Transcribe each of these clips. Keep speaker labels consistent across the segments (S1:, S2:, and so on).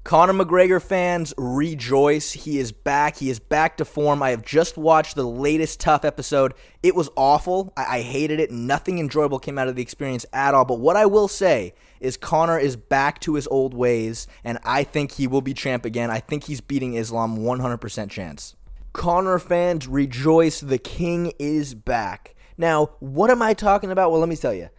S1: Conor McGregor fans, rejoice. He is back. He is back to form. I have just watched the latest Tough episode. It was awful. I hated it. Nothing enjoyable came out of the experience at all. But what I will say is Conor is back to his old ways, and I think he will be champ again. I think he's beating Islam 100% chance. Conor fans, rejoice. The king is back. Now, what am I talking about? Well, let me tell you.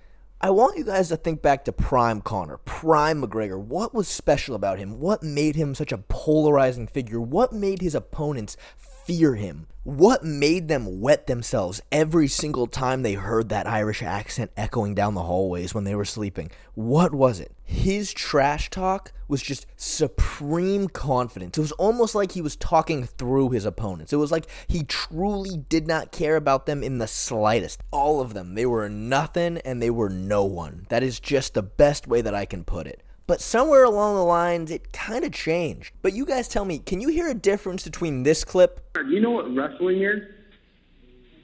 S1: I want you guys to think back to prime Conor, prime McGregor. What was special about him? What made him such a polarizing figure? What made his opponents fear him? What made them wet themselves every single time they heard that Irish accent echoing down the hallways when they were sleeping? What was it? His trash talk was just supreme confidence. It was almost like he was talking through his opponents. It was like he truly did not care about them in the slightest. All of them. They were nothing and they were no one. That is just the best way that I can put it. But somewhere along the lines, it kind of changed. But you guys tell me, can you hear a difference between this clip?
S2: Do you know what wrestling is?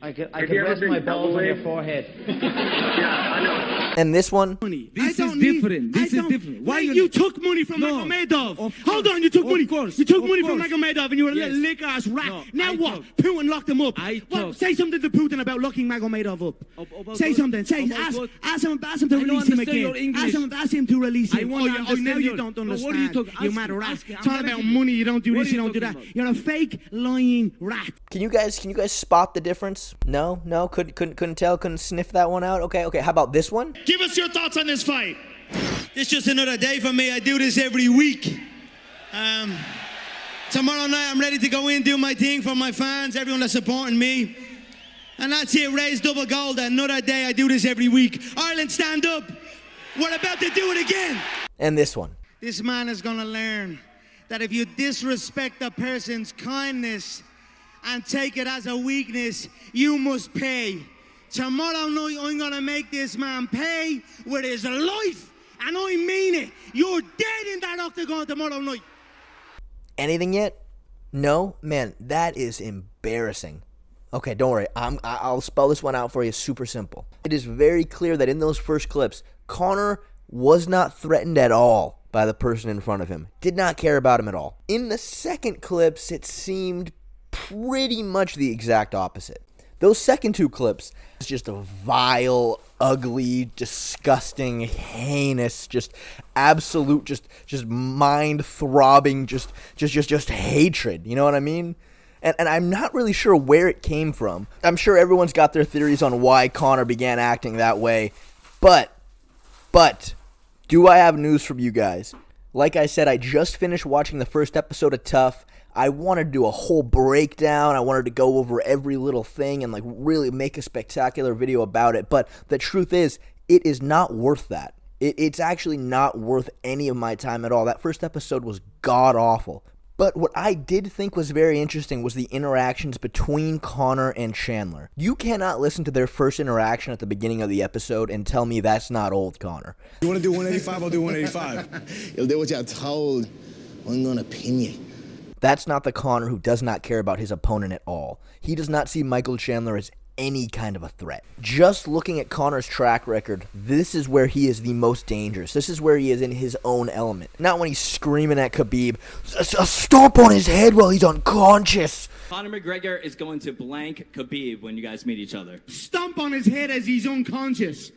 S3: I could rest my balls on your forehead.
S2: Yeah, I know.
S1: And this one?
S4: This is different. This is different. Why you took money from Magomedov? Hold on, you took money. You took money from Magomedov, and you were a little lick ass rat. Now what? Putin locked him up. Say something to Putin about locking Magomedov up. Say something. Ask him to release him again. Ask him to release him. Now you don't understand. You mad rat. It's all about money. You don't do this. You don't do that. You're a fake lying rat.
S1: Can you guys spot the difference? No, couldn't tell, couldn't sniff that one out. Okay. How about this one?
S5: Give us your thoughts on this fight. It's just another day for me. I do this every week. Tomorrow night I'm ready to go in, do my thing for my fans, everyone that's supporting me. And that's it, raise double gold. Another day, I do this every week. Ireland, stand up. We're about to do it again.
S1: And this one.
S5: This man is gonna learn that if you disrespect a person's kindness and take it as a weakness, you must pay. Tomorrow night, I'm gonna make this man pay with his life, and I mean it. You're dead in that octagon tomorrow night.
S1: Anything yet? No? Man, that is embarrassing. Okay, don't worry. I'll spell this one out for you. Super simple. It is very clear that in those first clips, Conor was not threatened at all by the person in front of him. Did not care about him at all. In the second clips, it seemed pretty much the exact opposite. Those second two clips, it's just a vile, ugly, disgusting, heinous, just absolute, just mind-throbbing, just hatred. You know what I mean? And I'm not really sure where it came from. I'm sure everyone's got their theories on why Conor began acting that way. But, do I have news for you guys? Like I said, I just finished watching the first episode of Tough. I wanted to do a whole breakdown. I wanted to go over every little thing and really make a spectacular video about it. But the truth is, it is not worth that. It's actually not worth any of my time at all. That first episode was god-awful. But what I did think was very interesting was the interactions between Conor and Chandler. You cannot listen to their first interaction at the beginning of the episode and tell me that's not old Conor.
S6: You want to do 185? I'll do 185.
S7: You'll do what you're told. I'm going to pin you.
S1: That's not the Conor who does not care about his opponent at all. He does not see Michael Chandler as any kind of a threat. Just looking at Conor's track record, this is where he is the most dangerous. This is where he is in his own element. Not when he's screaming at Khabib, stomp on his head while he's unconscious.
S8: Conor McGregor is going to blank Khabib when you guys meet each other.
S5: Stomp on his head as he's unconscious.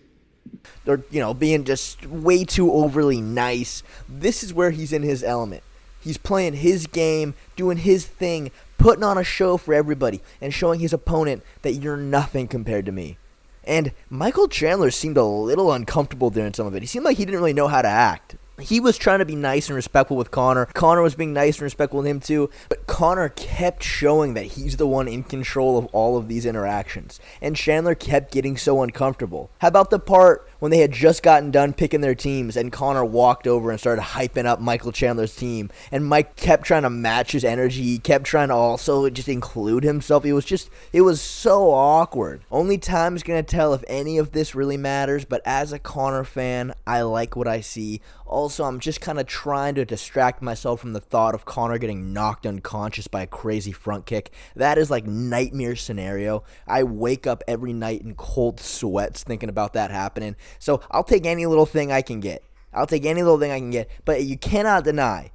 S1: Or, being just way too overly nice. This is where he's in his element. He's playing his game, doing his thing, putting on a show for everybody, and showing his opponent that you're nothing compared to me. And Michael Chandler seemed a little uncomfortable during some of it. He seemed like he didn't really know how to act. He was trying to be nice and respectful with Conor. Conor was being nice and respectful with him too. But Conor kept showing that he's the one in control of all of these interactions. And Chandler kept getting so uncomfortable. How about the part when they had just gotten done picking their teams and Conor walked over and started hyping up Michael Chandler's team? And Mike kept trying to match his energy. He kept trying to also just include himself. It was so awkward. Only time's going to tell if any of this really matters. But as a Conor fan, I like what I see. Also, I'm just kind of trying to distract myself from the thought of Conor getting knocked unconscious by a crazy front kick. That is like nightmare scenario. I wake up every night in cold sweats thinking about that happening. So I'll take any little thing I can get. I'll take any little thing I can get. But you cannot deny,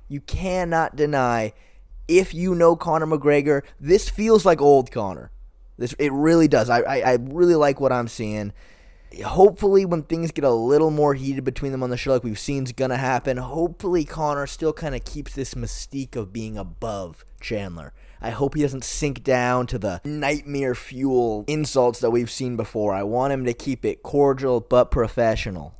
S1: if you know Conor McGregor, this feels like old Conor. It really does. I really like what I'm seeing. Hopefully, when things get a little more heated between them on the show, like we've seen is going to happen, hopefully Conor still kind of keeps this mystique of being above Chandler. I hope he doesn't sink down to the nightmare fuel insults that we've seen before. I want him to keep it cordial but professional.